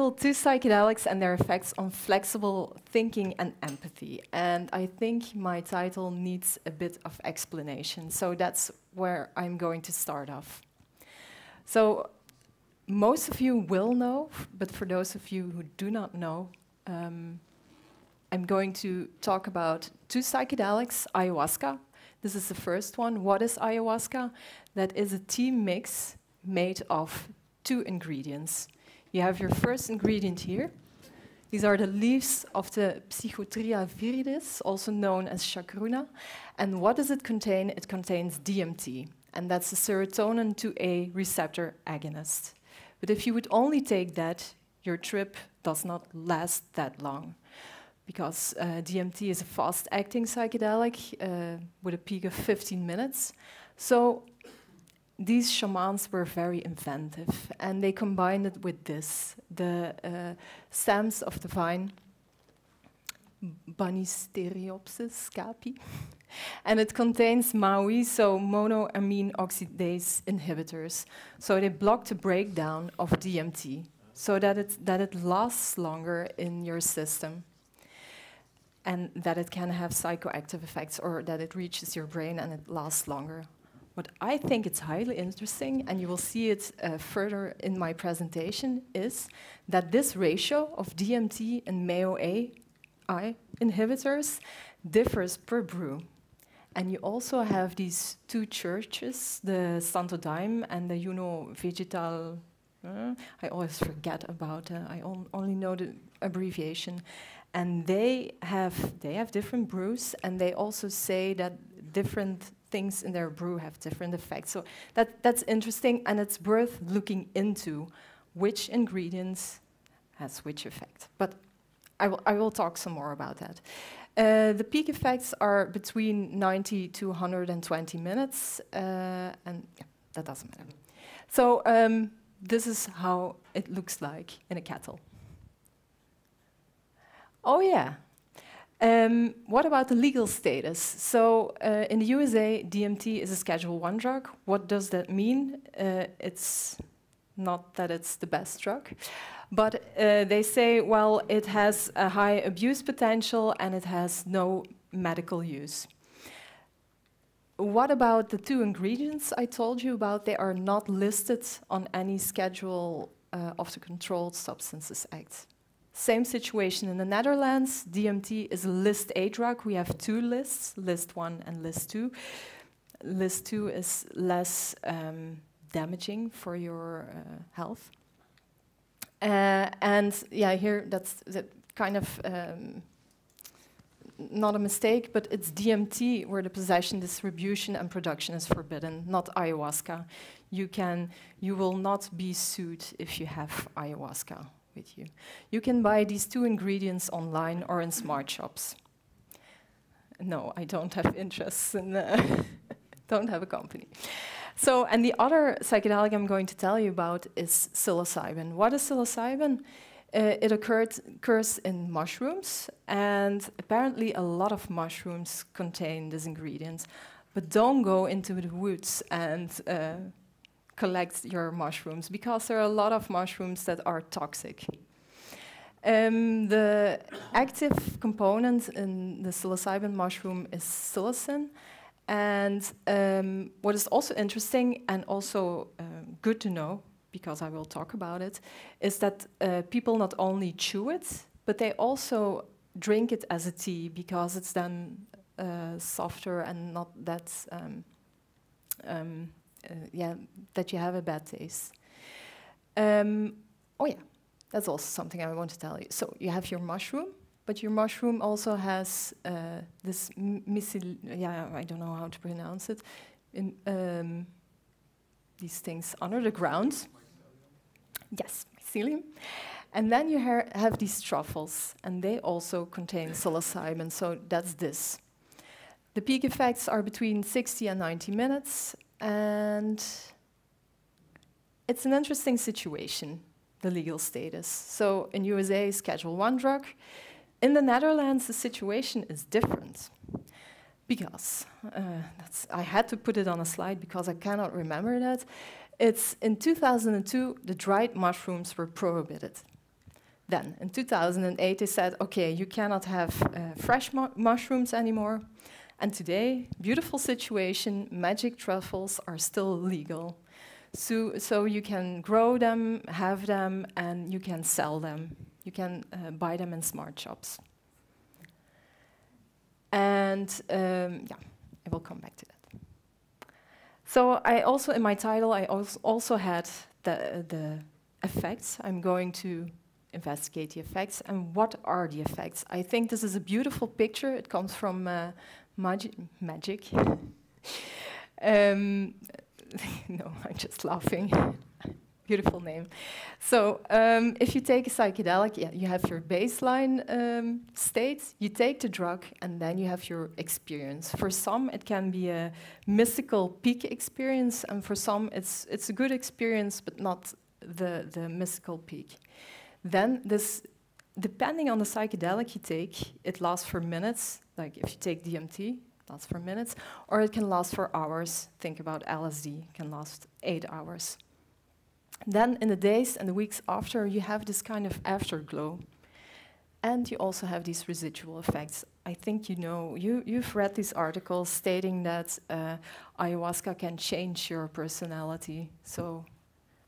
Two psychedelics and their effects on flexible thinking and empathy. And I think my title needs a bit of explanation. So that's where I'm going to start off. So most of you will know, but for those of you who do not know, I'm going to talk about two psychedelics, ayahuasca. This is the first one. What is ayahuasca? That is a tea mix made of two ingredients. You have your first ingredient here. These are the leaves of the Psychotria viridis, also known as chacruna. And what does it contain? It contains DMT, and that's a serotonin 2A receptor agonist. But if you would only take that, your trip does not last that long, because DMT is a fast-acting psychedelic with a peak of 15 minutes. So these shamans were very inventive, and they combined it with this, the stems of the vine, Banisteriopsis capi, and it contains MAOI, so monoamine oxidase inhibitors. So they block the breakdown of DMT, so that it lasts longer in your system, and that it can have psychoactive effects, or that it reaches your brain and it lasts longer. What I think is highly interesting, and you will see it further in my presentation, is that this ratio of DMT and MAOI inhibitors differs per brew. And you also have these two churches, the Santo Daime and the Juno Vegetal. I always forget about it. I only know the abbreviation. And they have different brews, and they also say that different things in their brew have different effects. So that's interesting, and it's worth looking into which ingredients has which effect. But I will talk some more about that. The peak effects are between 90 to 120 minutes, and yeah, that doesn't matter. So this is how it looks like in a kettle. Oh yeah. What about the legal status? So in the USA, DMT is a Schedule I drug. What does that mean? It's not that it's the best drug, but they say, well, it has a high abuse potential and it has no medical use. What about the two ingredients I told you about? They are not listed on any schedule of the Controlled Substances Act. Same situation in the Netherlands. DMT is a List A drug. We have two lists, List 1 and List 2. List 2 is less damaging for your health. And yeah, here that's kind of not a mistake, but it's DMT where the possession, distribution, and production is forbidden, not ayahuasca. You will not be sued if you have ayahuasca with you. You can buy these two ingredients online or in smart shops. No, I don't have interests in, don't have a company. So, and the other psychedelic I'm going to tell you about is psilocybin. What is psilocybin? It occurs in mushrooms, and apparently a lot of mushrooms contain this ingredient. But don't go into the woods and collect your mushrooms, because there are a lot of mushrooms that are toxic. The active component in the psilocybin mushroom is psilocin. And what is also interesting and also good to know, because I will talk about it, is that people not only chew it, but they also drink it as a tea, because it's then softer and not that yeah, that you have a bad taste. Oh yeah, that's also something I want to tell you. So you have your mushroom, but your mushroom also has this yeah, I don't know how to pronounce it. These things under the ground. Yes, mycelium. And then you have these truffles, and they also contain psilocybin, so that's this. The peak effects are between 60 and 90 minutes, and it's an interesting situation, the legal status. So in USA, Schedule I drug. In the Netherlands, the situation is different, because I had to put it on a slide because I cannot remember that. It's in 2002, the dried mushrooms were prohibited. Then, in 2008, they said, okay, you cannot have fresh mushrooms anymore. And today, beautiful situation, magic truffles are still legal. So you can grow them, have them, and you can sell them. You can buy them in smart shops. And yeah, I will come back to that. So I also, in my title, I also had the effects. I'm going to investigate the effects. And what are the effects? I think this is a beautiful picture. It comes from magic. No, I'm just laughing. Beautiful name. So if you take a psychedelic, yeah, you have your baseline state, you take the drug, and then you have your experience. For some, it can be a mystical peak experience, and for some, it's a good experience, but not the mystical peak. Then this, depending on the psychedelic you take, it lasts for minutes. Like if you take DMT, it lasts for minutes, or it can last for hours. Think about LSD, it can last 8 hours. Then in the days and the weeks after, you have this kind of afterglow. And you also have these residual effects. I think you know, you've read these articles stating that ayahuasca can change your personality. So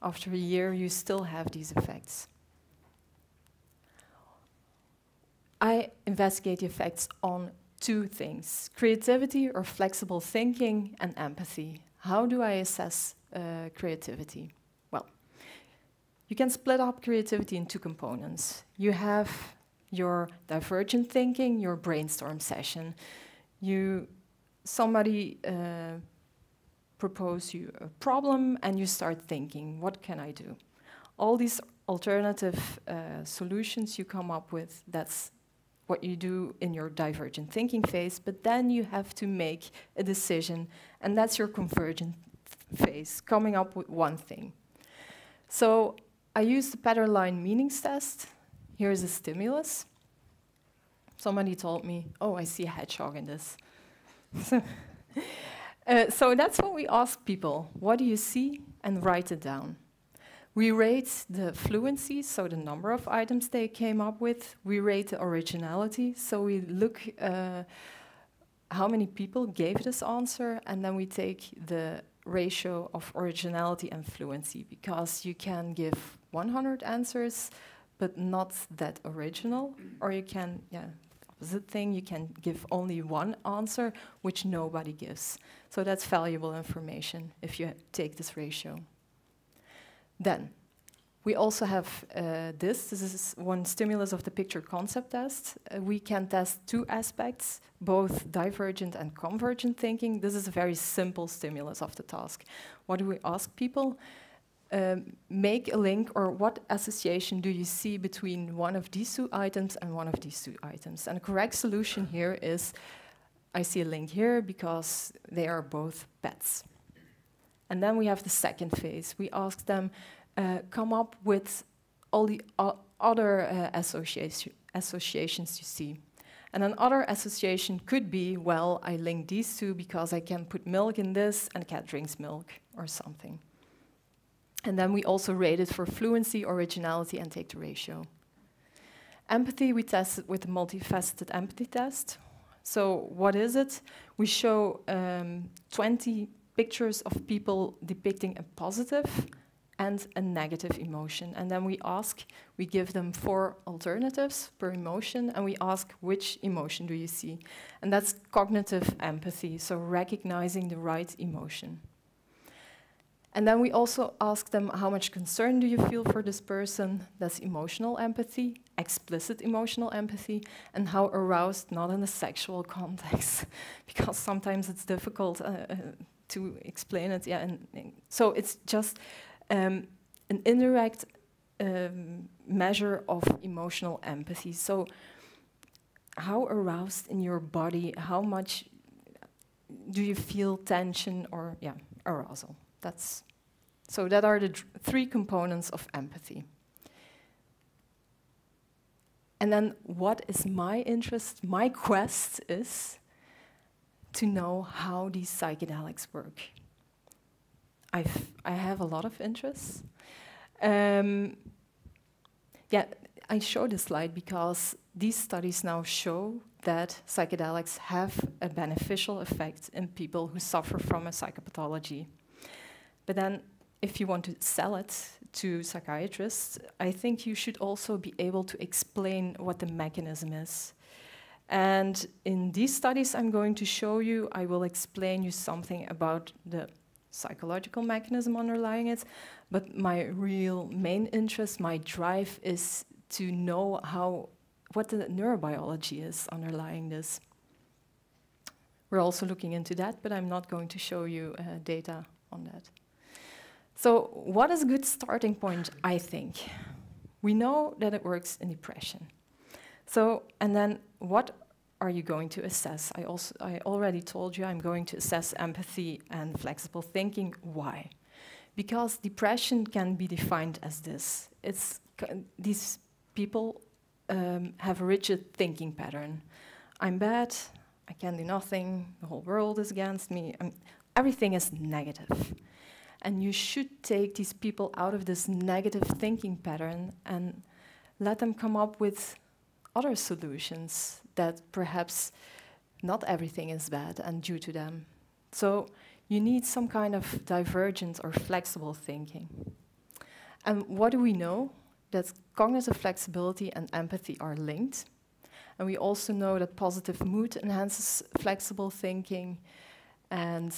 after a year, you still have these effects. I investigate the effects on 2 things: creativity or flexible thinking, and empathy. How do I assess creativity? Well, you can split up creativity in 2 components. You have your divergent thinking, your brainstorm session. Somebody propose you a problem and you start thinking, what can I do? All these alternative solutions you come up with, that's what you do in your divergent thinking phase, but then you have to make a decision, and that's your convergent phase, coming up with one thing. So I use the pattern line meanings test. Here's a stimulus. Somebody told me, oh, I see a hedgehog in this. So that's what we ask people. What do you see? And write it down. We rate the fluency, so the number of items they came up with. We rate the originality, so we look how many people gave this answer, and then we take the ratio of originality and fluency, because you can give 100 answers, but not that original, or you can, yeah, opposite thing, you can give only one answer, which nobody gives. So that's valuable information if you take this ratio. Then, we also have this is one stimulus of the picture concept test. We can test 2 aspects, both divergent and convergent thinking. This is a very simple stimulus of the task. What do we ask people? Make a link, or what association do you see between one of these 2 items and one of these 2 items? And the correct solution here is, I see a link here because they are both pets. And then we have the second phase. We ask them, come up with all the other associations you see. And another association could be, well, I link these 2 because I can put milk in this and a cat drinks milk or something. And then we also rate it for fluency, originality, and take the ratio. Empathy, we test it with the multifaceted empathy test. So what is it? We show 20 pictures of people depicting a positive and a negative emotion. And then we give them 4 alternatives per emotion, and we ask, which emotion do you see? And that's cognitive empathy, so recognizing the right emotion. And then we also ask them, how much concern do you feel for this person? That's emotional empathy, explicit emotional empathy, and how aroused, not in a sexual context, because sometimes it's difficult to explain it. Yeah, and so it's just an indirect measure of emotional empathy. So how aroused in your body, how much do you feel tension or, yeah, arousal? So that are the 3 components of empathy. And then what is my interest? My quest is to know how these psychedelics work. I have a lot of interests. Yeah, I show this slide because these studies now show that psychedelics have a beneficial effect in people who suffer from a psychopathology. But then, if you want to sell it to psychiatrists, I think you should also be able to explain what the mechanism is. And in these studies I'm going to show you, I will explain you something about the psychological mechanism underlying it, but my real main interest, my drive is to know what the neurobiology is underlying this. We're also looking into that, but I'm not going to show you data on that. So what is a good starting point, I think? We know that it works in depression. So, and then what are you going to assess? I already told you I'm going to assess empathy and flexible thinking. Why? Because depression can be defined as this. These people have a rigid thinking pattern. I'm bad, I can do nothing, the whole world is against me, everything is negative. And you should take these people out of this negative thinking pattern and let them come up with other solutions that perhaps not everything is bad and due to them. So you need some kind of divergent or flexible thinking. And what do we know? That cognitive flexibility and empathy are linked. And we also know that positive mood enhances flexible thinking, and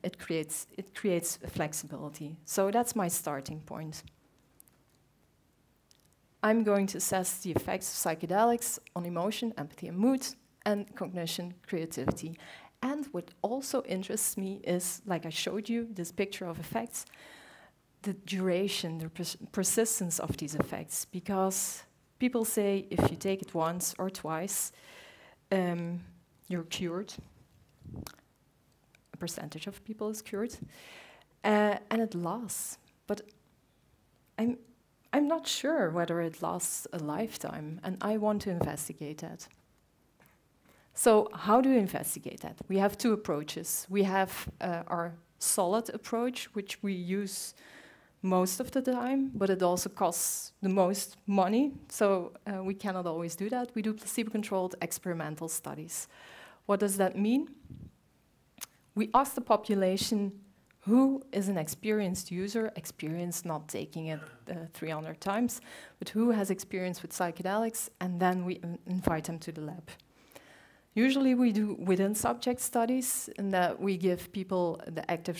it creates flexibility. So that's my starting point. I'm going to assess the effects of psychedelics on emotion, empathy and mood, and cognition, creativity. And what also interests me is, like I showed you, this picture of effects, the duration, the persistence of these effects. Because people say if you take it once or twice, you're cured. A percentage of people is cured. And it lasts. But I'm not sure whether it lasts a lifetime, and I want to investigate that. So how do we investigate that? We have two approaches. We have our solid approach, which we use most of the time, but it also costs the most money, so we cannot always do that. We do placebo-controlled experimental studies. What does that mean? We ask the population who is an experienced user, experienced not taking it 300 times, but who has experience with psychedelics, and then we invite them to the lab. Usually we do within subject studies, in that we give people the active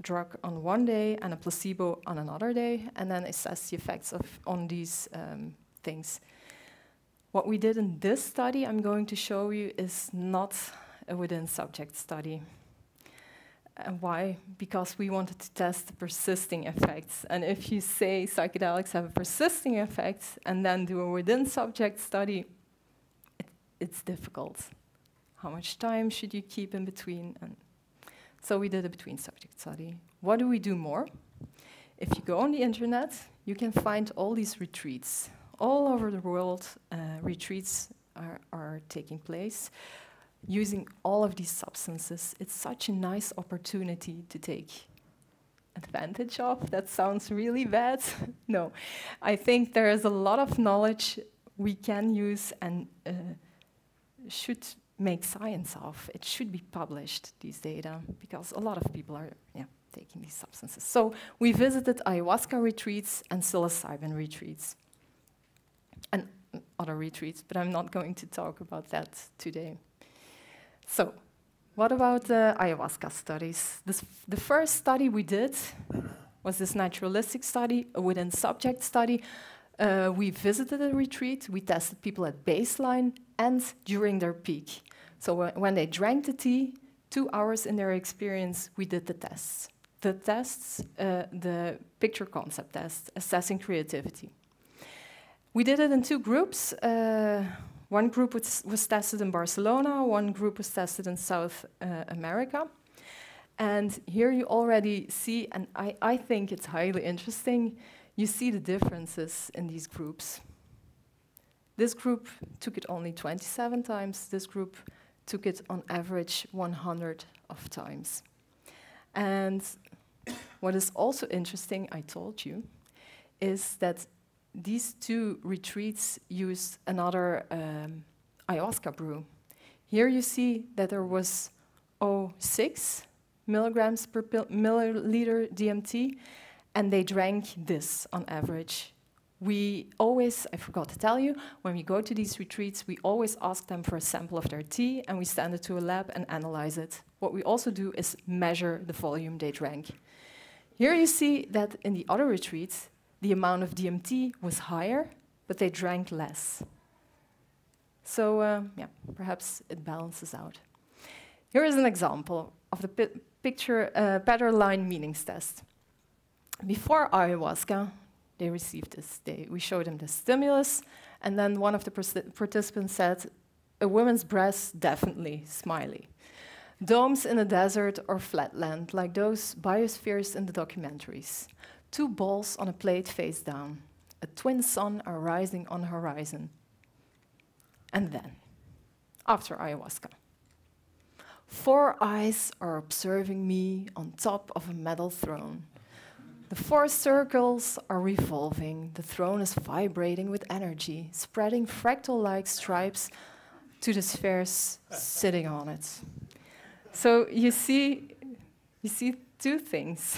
drug on one day and a placebo on another day, and then assess the effects on these things. What we did in this study I'm going to show you is not a within subject study. And why? Because we wanted to test the persisting effects. And if you say psychedelics have a persisting effect and then do a within subject study, it's difficult. How much time should you keep in between? And so we did a between subject study. What do we do more? If you go on the internet, you can find all these retreats. All over the world, retreats are taking place. Using all of these substances, it's such a nice opportunity to take advantage of. That sounds really bad. No, I think there is a lot of knowledge we can use and should make science of. It should be published, these data, because a lot of people are taking these substances. So we visited ayahuasca retreats and psilocybin retreats and other retreats, but I'm not going to talk about that today. So, what about the ayahuasca studies? The first study we did was this naturalistic study, a within subject study. We visited a retreat, we tested people at baseline and during their peak. So when they drank the tea, 2 hours in their experience, we did the tests. The tests, the picture concept test, assessing creativity. We did it in 2 groups. One group was tested in Barcelona, one group was tested in South America. And here you already see, and I think it's highly interesting, you see the differences in these groups. This group took it only 27 times, this group took it on average 100 of times. And what is also interesting, I told you, is that these two retreats used another ayahuasca brew. Here you see that there was 0.6 milligrams per milliliter DMT, and they drank this on average. We always, I forgot to tell you, when we go to these retreats, we always ask them for a sample of their tea, and we send it to a lab and analyze it. What we also do is measure the volume they drank. Here you see that in the other retreats, the amount of DMT was higher, but they drank less. So, yeah, perhaps it balances out. Here is an example of the picture pattern line meanings test. Before ayahuasca, they received this. We showed them the stimulus, and then one of the participants said, a woman's breast, definitely, smiley. Domes in a desert or flatland, like those biospheres in the documentaries. 2 balls on a plate face down. A twin sun are rising on the horizon. And then, after ayahuasca, 4 eyes are observing me on top of a metal throne. The 4 circles are revolving. The throne is vibrating with energy, spreading fractal-like stripes to the spheres sitting on it. So you see 2 things.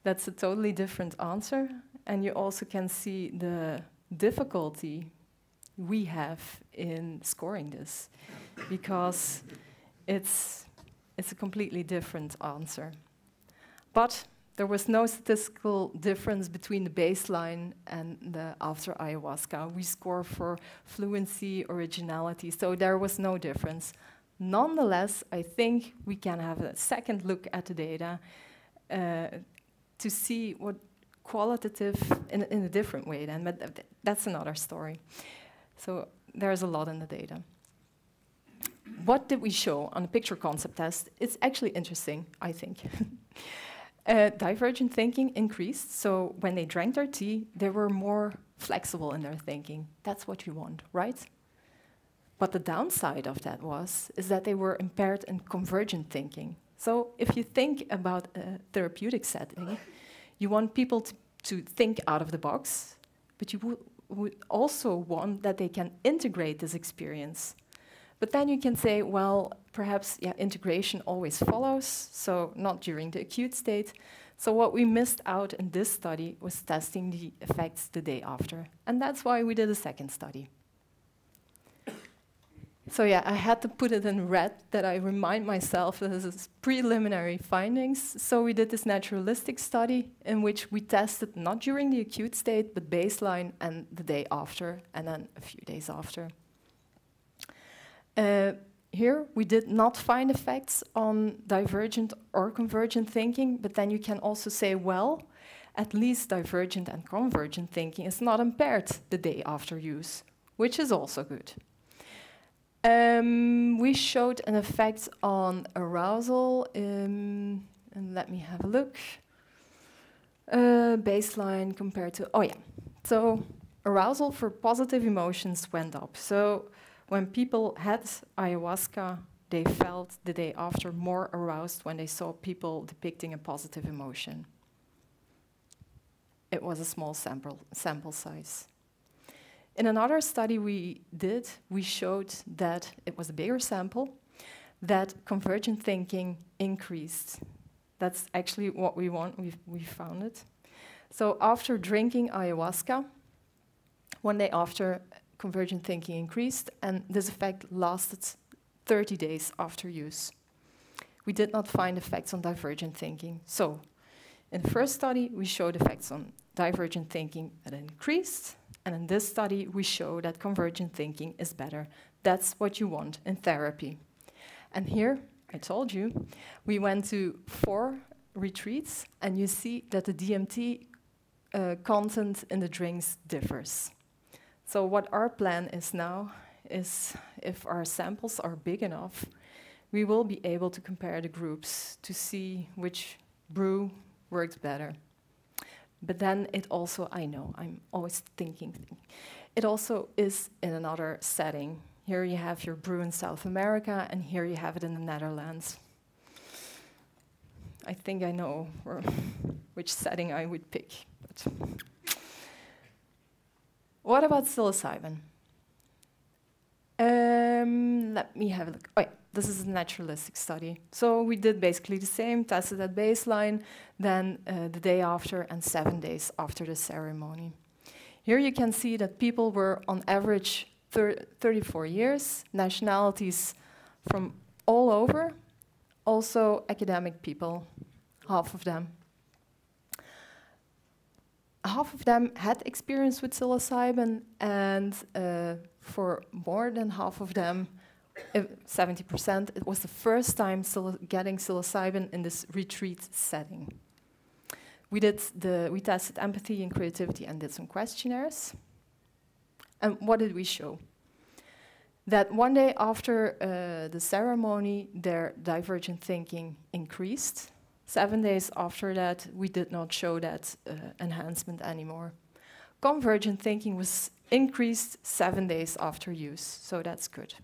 That's a totally different answer, and you also can see the difficulty we have in scoring this, because it's a completely different answer. But there was no statistical difference between the baseline and the after ayahuasca. We score for fluency, originality, so there was no difference. Nonetheless, I think we can have a second look at the data to see what qualitative in a different way then, but that's another story. So there's a lot in the data. What did we show on the picture concept test? It's actually interesting, I think. Divergent thinking increased, so when they drank their tea, they were more flexible in their thinking. That's what you want, right? But the downside of that is that they were impaired in convergent thinking. So if you think about a therapeutic setting, you want people to think out of the box, but you would also want that they can integrate this experience. But then you can say, well, perhaps integration always follows, so not during the acute state. So what we missed out in this study was testing the effects the day after. And that's why we did a second study. So yeah, I had to put it in red that I remind myself that this is preliminary findings. So we did this naturalistic study in which we tested not during the acute state, but baseline and the day after, and then a few days after. Here, we did not find effects on divergent or convergent thinking, but then you can also say, well, at least divergent and convergent thinking is not impaired the day after use, which is also good. We showed an effect on arousal, and let me have a look. Baseline compared to, so arousal for positive emotions went up. So when people had ayahuasca, they felt the day after more aroused when they saw people depicting a positive emotion. It was a small sample size. In another study we did, we showed that it was a bigger sample, that convergent thinking increased. That's actually what we want, we found it. So after drinking ayahuasca, one day after, convergent thinking increased, and this effect lasted 30 days after use. We did not find effects on divergent thinking. So in the first study, we showed effects on divergent thinking that increased, and in this study, we show that convergent thinking is better. That's what you want in therapy. And here, I told you, we went to 4 retreats, and you see that the DMT content in the drinks differs. So what our plan is now is, if our samples are big enough, we will be able to compare the groups to see which brew works better. But then it also, I know, I'm always thinking, it also is in another setting. Here you have your brew in South America, and here you have it in the Netherlands. I think I know which setting I would pick. But out. What about psilocybin? Let me have a look. Oh yeah, this is a naturalistic study. So we did basically the same, tested at baseline, then the day after and 7 days after the ceremony. Here you can see that people were on average 34 years, nationalities from all over, also academic people, half of them. Half of them had experience with psilocybin, and for more than half of them, 70%, it was the first time getting psilocybin in this retreat setting. We tested empathy and creativity and did some questionnaires. And what did we show? That one day after the ceremony, their divergent thinking increased. 7 days after that, we did not show that enhancement anymore. Convergent thinking was increased 7 days after use, so that's good.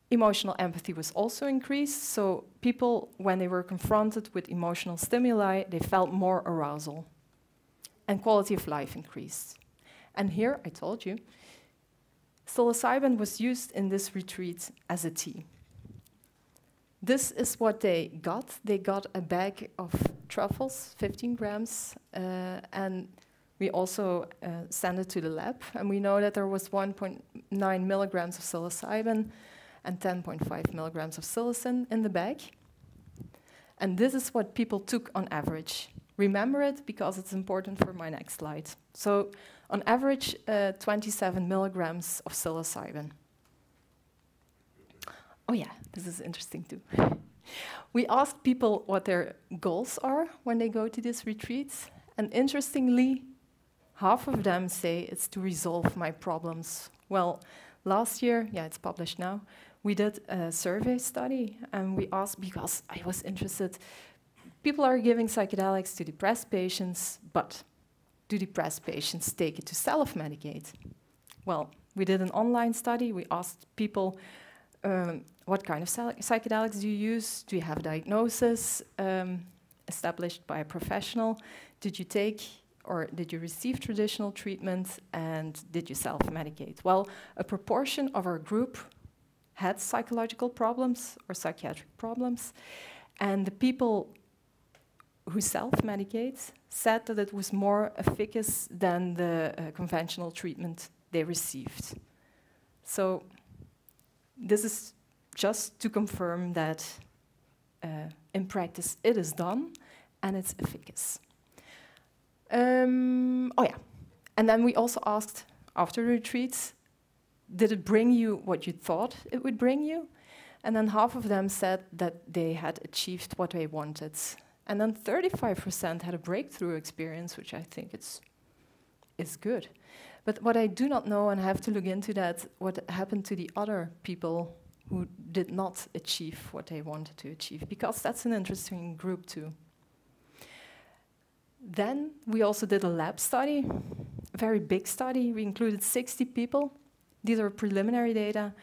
Emotional empathy was also increased, so people, when they were confronted with emotional stimuli, they felt more arousal. And quality of life increased. And here, I told you, psilocybin was used in this retreat as a tea. This is what they got. They got a bag of truffles, 15 grams, and we also sent it to the lab. And we know that there was 1.9 milligrams of psilocybin and 10.5 milligrams of psilocin in the bag. And this is what people took on average. Remember it because it's important for my next slide. So on average, 27 milligrams of psilocybin. Oh yeah, this is interesting too. We asked people what their goals are when they go to this retreat. And interestingly, half of them say it's to resolve my problems. Well, last year, yeah, it's published now, we did a survey study, and we asked, because I was interested, people are giving psychedelics to depressed patients, but do depressed patients take it to self-medicate? Well, we did an online study. We asked people, what kind of psychedelics do you use? Do you have a diagnosis established by a professional? Did you take or did you receive traditional treatment, and did you self-medicate? Well, a proportion of our group had psychological problems or psychiatric problems, and the people who self-medicate said that it was more efficacious than the conventional treatment they received. So this is just to confirm that in practice it is done and it's efficacious. Oh yeah, and then we also asked after retreats, did it bring you what you thought it would bring you? And then half of them said that they had achieved what they wanted. And then 35% had a breakthrough experience, which I think is good. But what I do not know, and I have to look into that, what happened to the other people who did not achieve what they wanted to achieve, because that's an interesting group too. Then we also did a lab study, a very big study. We included 60 people. These are preliminary data.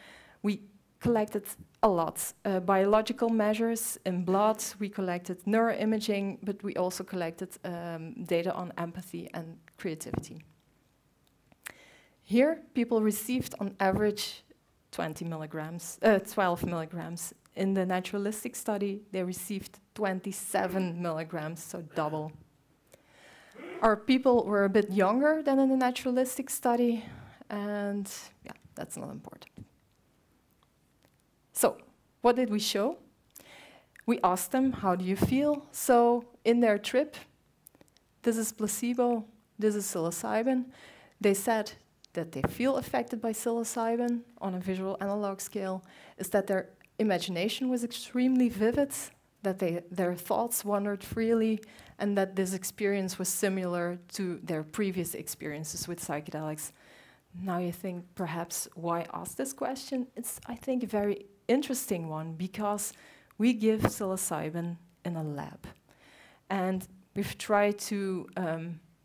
We collected a lot. Biological measures in blood, we collected neuroimaging, but we also collected data on empathy and creativity. Here, people received on average 12 milligrams. In the naturalistic study, they received 27 milligrams, so double. Our people were a bit younger than in the naturalistic study, and yeah, that's not important. So, what did we show? We asked them, how do you feel? So, in their trip, this is placebo, this is psilocybin. They said that they feel affected by psilocybin on a visual analog scale, is that their imagination was extremely vivid, that their thoughts wandered freely, and that this experience was similar to their previous experiences with psychedelics. Now you think, perhaps, why ask this question? It's, I think, a very interesting one, because we give psilocybin in a lab. And we've tried to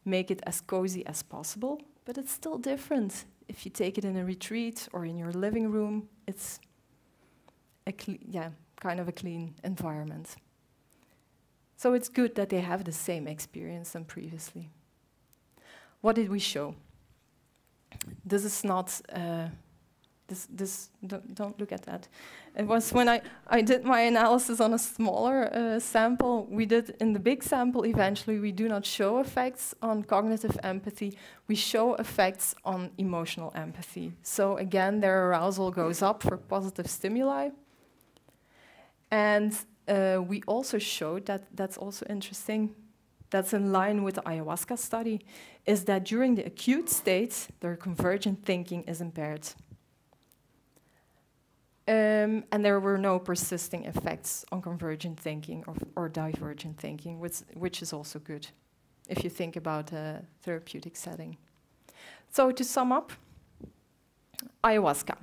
make it as cozy as possible, but it's still different. If you take it in a retreat or in your living room, it's a kind of a clean environment. So it's good that they have the same experience than previously. What did we show? This is not, don't look at that. It was when I did my analysis on a smaller sample. We did, in the big sample, eventually, we do not show effects on cognitive empathy. We show effects on emotional empathy. So again, their arousal goes up for positive stimuli. And we also showed that, that's also interesting, that's in line with the ayahuasca study, is that during the acute state, their convergent thinking is impaired. And there were no persisting effects on convergent thinking or divergent thinking, which is also good if you think about a therapeutic setting. So to sum up, ayahuasca.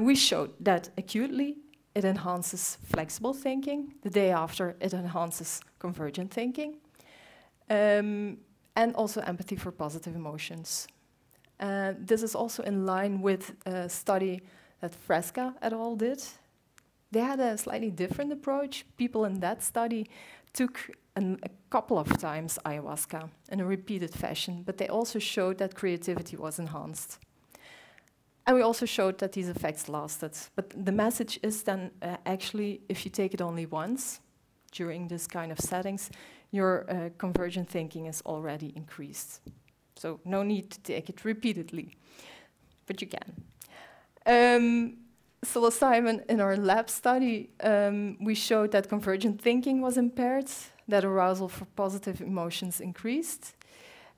We showed that acutely it enhances flexible thinking. The day after, it enhances convergent thinking. And also empathy for positive emotions. This is also in line with a study that Fresca et al. Did. They had a slightly different approach. People in that study took a couple of times ayahuasca in a repeated fashion, but they also showed that creativity was enhanced. And we also showed that these effects lasted. But the message is then, actually, if you take it only once during this kind of settings, your convergent thinking is already increased. So no need to take it repeatedly, but you can. Psilocybin, in our lab study, we showed that convergent thinking was impaired, that arousal for positive emotions increased.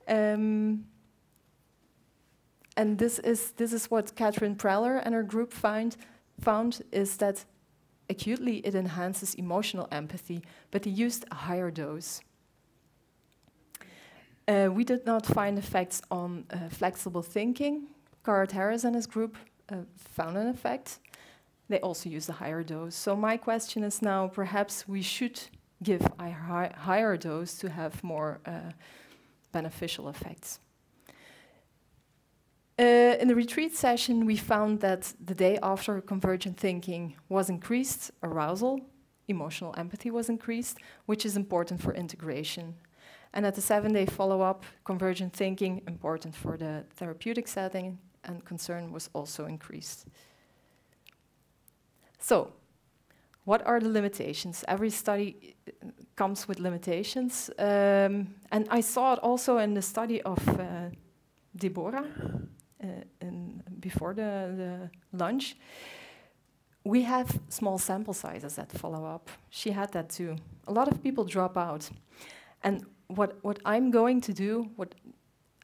And this is what Catherine Preller and her group found is that acutely it enhances emotional empathy, but they used a higher dose. We did not find effects on flexible thinking. Garrett Harris and his group found an effect. They also used a higher dose. So my question is now, perhaps we should give a higher dose to have more beneficial effects. In the retreat session, we found that the day after convergent thinking was increased, arousal, emotional empathy was increased, which is important for integration. And at the 7-day follow-up, convergent thinking, important for the therapeutic setting, and concern was also increased. So, what are the limitations? Every study comes with limitations. And I saw it also in the study of Deborah before the lunch. We have small sample sizes at follow-up. She had that too. A lot of people drop out. And what I'm going to do, what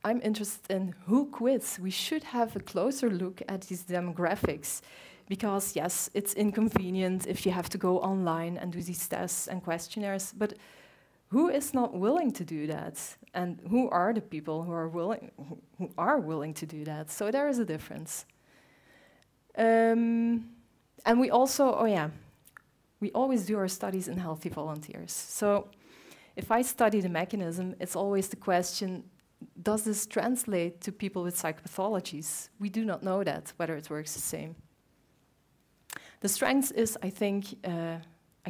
I'm interested in, who quits? We should have a closer look at these demographics. Because yes, it's inconvenient if you have to go online and do these tests and questionnaires, but who is not willing to do that? And who are the people who are willing to do that? So there is a difference. And we also, we always do our studies in healthy volunteers. So if I study the mechanism, it's always the question, does this translate to people with psychopathologies? We do not know that, whether it works the same. The strength is, I think, I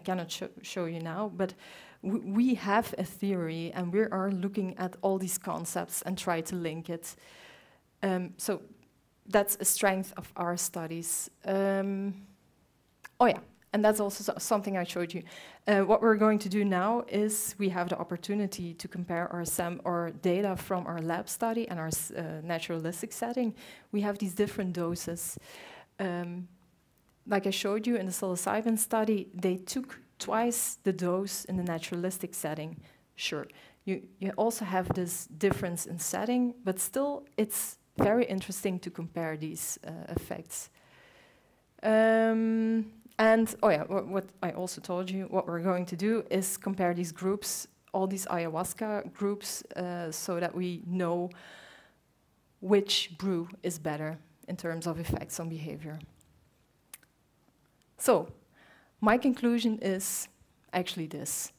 cannot show you now, but we have a theory and we are looking at all these concepts and try to link it. So that's a strength of our studies. And that's also something I showed you. What we're going to do now is we have the opportunity to compare our data from our lab study and our naturalistic setting. We have these different doses. Like I showed you in the psilocybin study, they took twice the dose in the naturalistic setting. Sure, you also have this difference in setting, but still it's very interesting to compare these effects. What I also told you, what we're going to do is compare these groups, all these ayahuasca groups, so that we know which brew is better in terms of effects on behavior. So, my conclusion is actually this,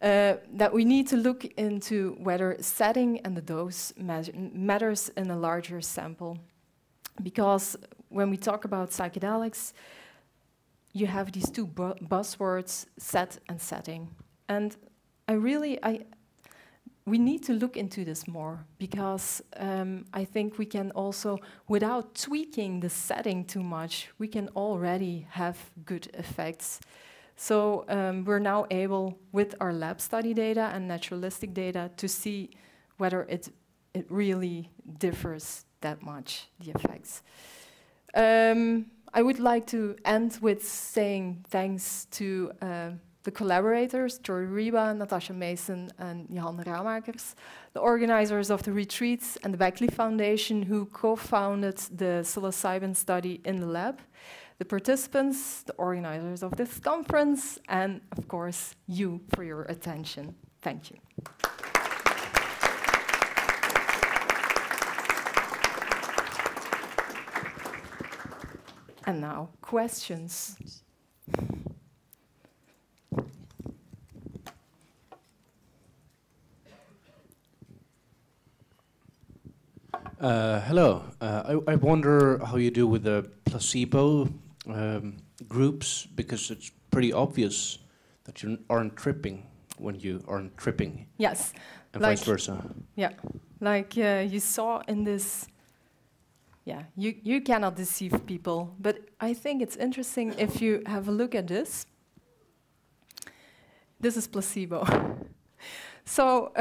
that we need to look into whether setting and the dose matters in a larger sample. Because when we talk about psychedelics, you have these two buzzwords, set and setting. And we need to look into this more, because I think we can also, without tweaking the setting too much, we can already have good effects. So we're now able, with our lab study data and naturalistic data, to see whether it really differs that much, the effects. I would like to end with saying thanks to the collaborators, Jory Reba, Natasha Mason, and Johan Ramakers, the organizers of the retreats, and the Beckley Foundation, who co-founded the psilocybin study in the lab, the participants, the organizers of this conference, and of course, you for your attention. Thank you. And now, questions. Hello. I wonder how you do with the placebo groups, because it's pretty obvious that you aren't tripping when you aren't tripping. Yes. And vice versa. Yeah. Like you saw in this, yeah, you cannot deceive people, but I think it's interesting if you have a look at this. This is placebo. So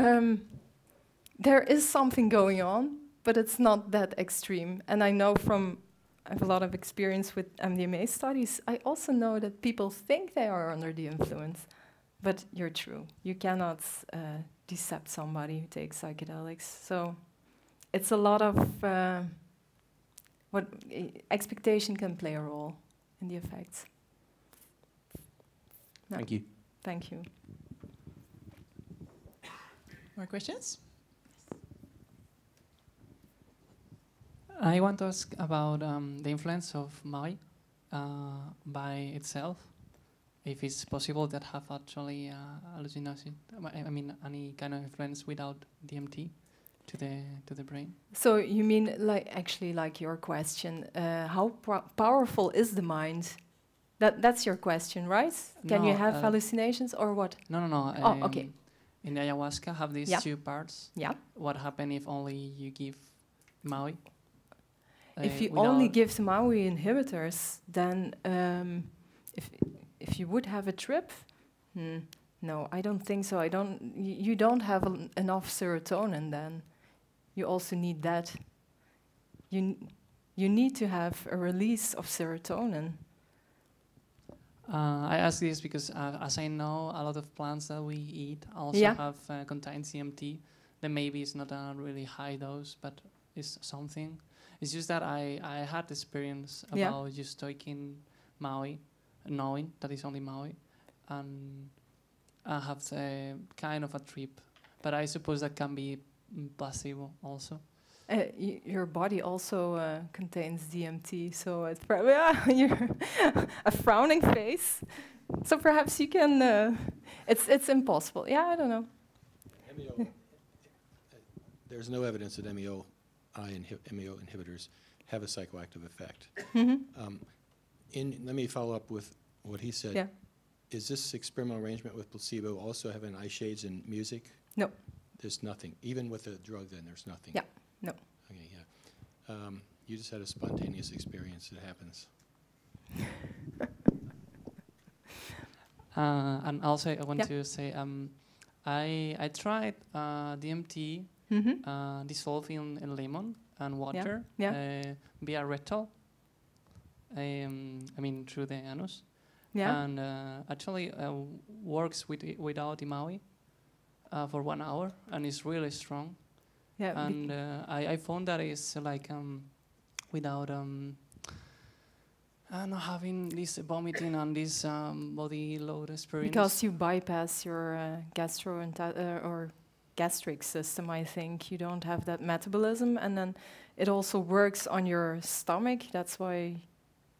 there is something going on, but it's not that extreme. And I know I have a lot of experience with MDMA studies. I also know that people think they are under the influence, but you're true. You cannot decept somebody who takes psychedelics. So it's a lot of expectation can play a role in the effects. No. Thank you. Thank you. More questions? I want to ask about the influence of Maui by itself. If it's possible that have actually hallucination, I mean, any kind of influence without DMT to the brain. So you mean like your question? How powerful is the mind? That's your question, right? Can you have hallucinations or what? No. Oh, okay. In the ayahuasca, have these two parts. Yeah. What happens if only you give Maui? If you only give the Maui inhibitors, then if you would have a trip, no, I don't think so. You don't have enough serotonin then. You also need that. You need to have a release of serotonin. I ask this because, as I know, a lot of plants that we eat also have contain CMT. Then maybe it's not a really high dose, but it's something. It's just that I had experience about just taking Maui, knowing that it's only Maui, and I have a kind of a trip. But I suppose that can be placebo also. Your body also contains DMT, so it's probably you're a frowning face. So perhaps you can. It's impossible. Yeah, I don't know. MEO, there's no evidence that MEO inhibitors have a psychoactive effect. Let me follow up with what he said. Yeah. Is this experimental arrangement with placebo also having eye shades and music? No. There's nothing. Even with the drug, then there's nothing. Yeah. No. Okay. Yeah. You just had a spontaneous experience. It happens. And also, I want to say, I tried DMT dissolved in lemon and water via rectal. I mean, through the anus. Yeah. And actually works without Maui for 1 hour, and it's really strong. Yeah. And I found that it's like without not having this vomiting and this body load experience. Because you bypass your or gastric system, I think. You don't have that metabolism, and then it also works on your stomach. That's why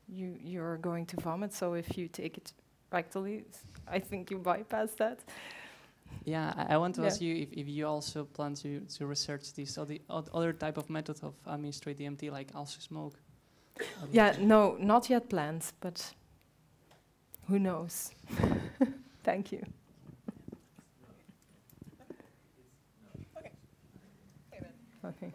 you're going to vomit. So if you take it rectally, I think you bypass that. Yeah, I want to ask you if you also plan to research this or the other type of method of administrate DMT, like also smoke. Yeah, no, not yet planned, but who knows? Thank you. Okay.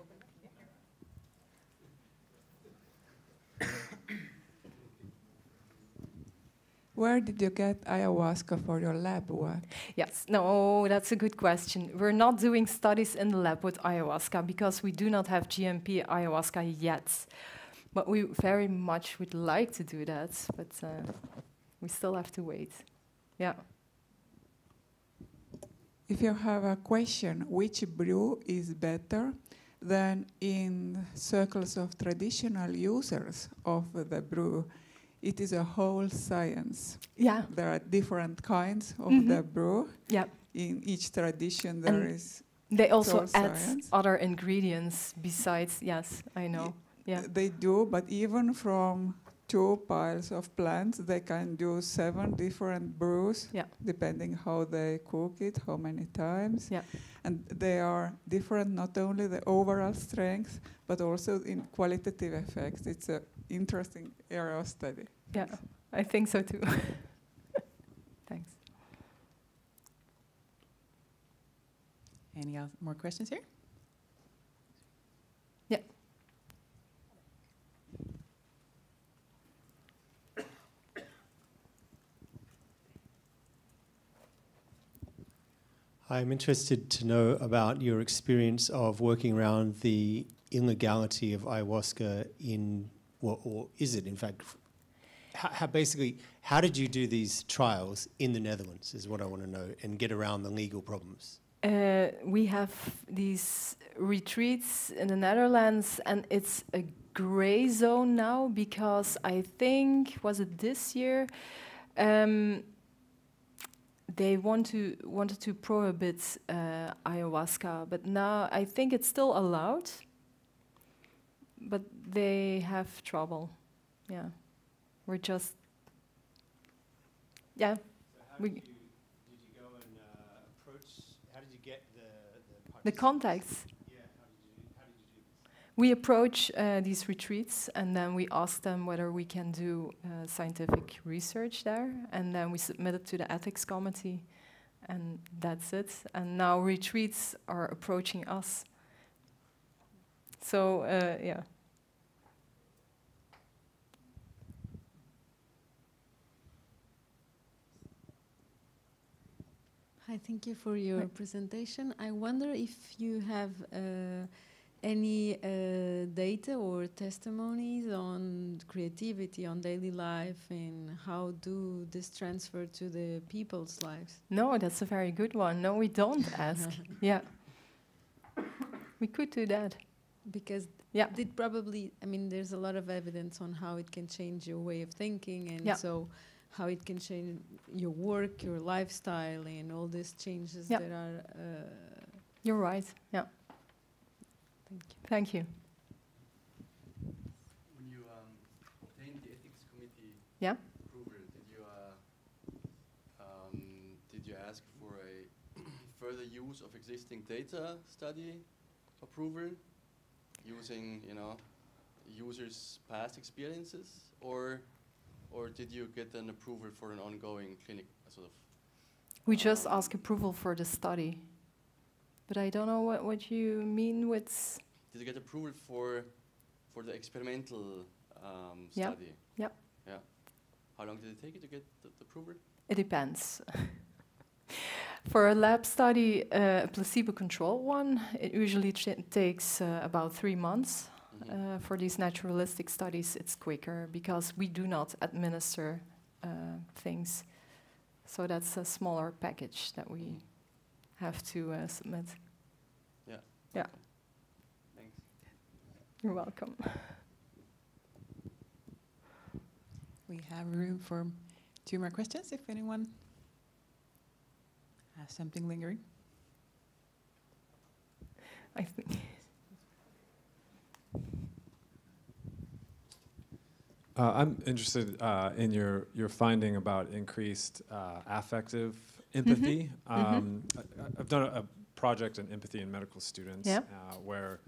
Where did you get ayahuasca for your lab work? Yes, no, that's a good question. We're not doing studies in the lab with ayahuasca because we do not have GMP ayahuasca yet. But we very much would like to do that, but we still have to wait. Yeah. If you have a question, which brew is better, then in circles of traditional users of the brew, it is a whole science. Yeah. There are different kinds of the brew. Yeah. In each tradition there is. They also add science. other ingredients besides, yes, I know. Yeah. They do, but even from 2 piles of plants, they can do 7 different brews, depending how they cook it, how many times. Yeah. And they are different, not only the overall strength, but also in qualitative effects. It's an interesting area of study. Yeah, I think so too. Thanks. Any more questions here? Yeah. I'm interested to know about your experience of working around the illegality of ayahuasca in, or is it in fact, how did you do these trials in the Netherlands is what I want to know, and get around the legal problems? We have these retreats in the Netherlands, and it's a gray zone now because I think, was it this year? They wanted to prohibit ayahuasca, but now I think it's still allowed. But they have trouble. Yeah, we're just. Yeah. So how did you go and approach? How did you get the contacts? Yeah. How did you do this? We approach these retreats, and then we ask them whether we can do scientific research there, and then we submit it to the ethics committee, and that's it. And now retreats are approaching us. So, yeah. Hi, thank you for your presentation. I wonder if you have any data or testimonies on creativity, on daily life, and how do this transfer to the people's lives? No, that's a very good one. No, we don't ask. Yeah. We could do that. Because it probably, I mean, there's a lot of evidence on how it can change your way of thinking, and so how it can change your work, your lifestyle, and all these changes that are... You're right, yeah. Thank you. Thank you. When you obtained the ethics committee approval, did you ask for a further use of existing data study approval, using users' past experiences, or did you get an approval for an ongoing clinic sort of? We just ask approval for the study. But I don't know what you mean with... Did you get approval for the experimental study? Yeah. Yeah. How long did it take you to get the approval? It depends. For a lab study, a placebo-controlled one, it usually takes about 3 months. For these naturalistic studies, it's quicker because we do not administer things. So that's a smaller package that we have to submit. Yeah. Yeah. Thanks. You're welcome. We have room for 2 more questions if anyone has something lingering. I think. I'm interested in your finding about increased affective empathy. I've done a project on empathy in medical students where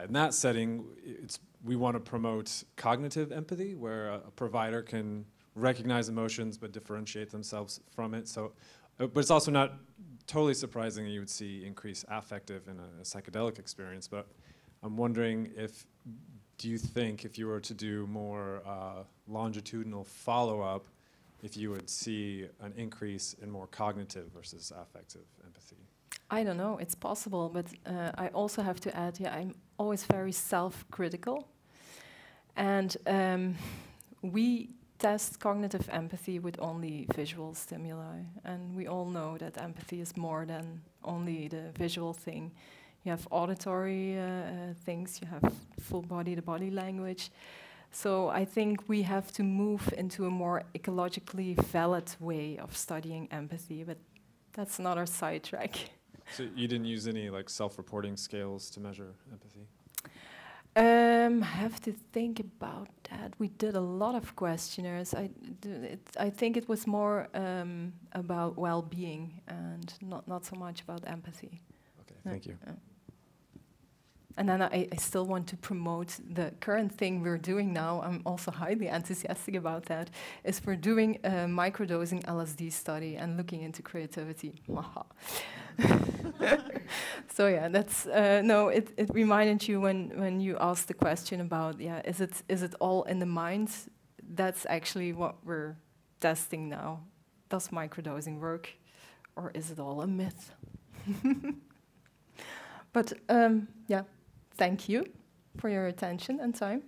in that setting we want to promote cognitive empathy, where a provider can recognize emotions but differentiate themselves from it. So, but it's also not totally surprising that you would see increased affective in a psychedelic experience, but I'm wondering do you think if you were to do more longitudinal follow-up, if you would see an increase in more cognitive versus affective empathy? I don't know, it's possible, but I also have to add, I'm always very self-critical. And we test cognitive empathy with only visual stimuli. And we all know that empathy is more than only the visual thing. You have auditory things, you have full body, the body language. So I think we have to move into a more ecologically valid way of studying empathy, but that's another sidetrack. So you didn't use any like self-reporting scales to measure empathy? I have to think about that. We did a lot of questionnaires. I think it was more about well-being and not so much about empathy. Okay, thank you. And then I still want to promote the current thing we're doing now. I'm also highly enthusiastic about that. Is we're doing a microdosing LSD study and looking into creativity. So yeah, that's no. It reminded you when you asked the question about is it all in the mind? That's actually what we're testing now. Does microdosing work, or is it all a myth? But yeah. Thank you for your attention and time.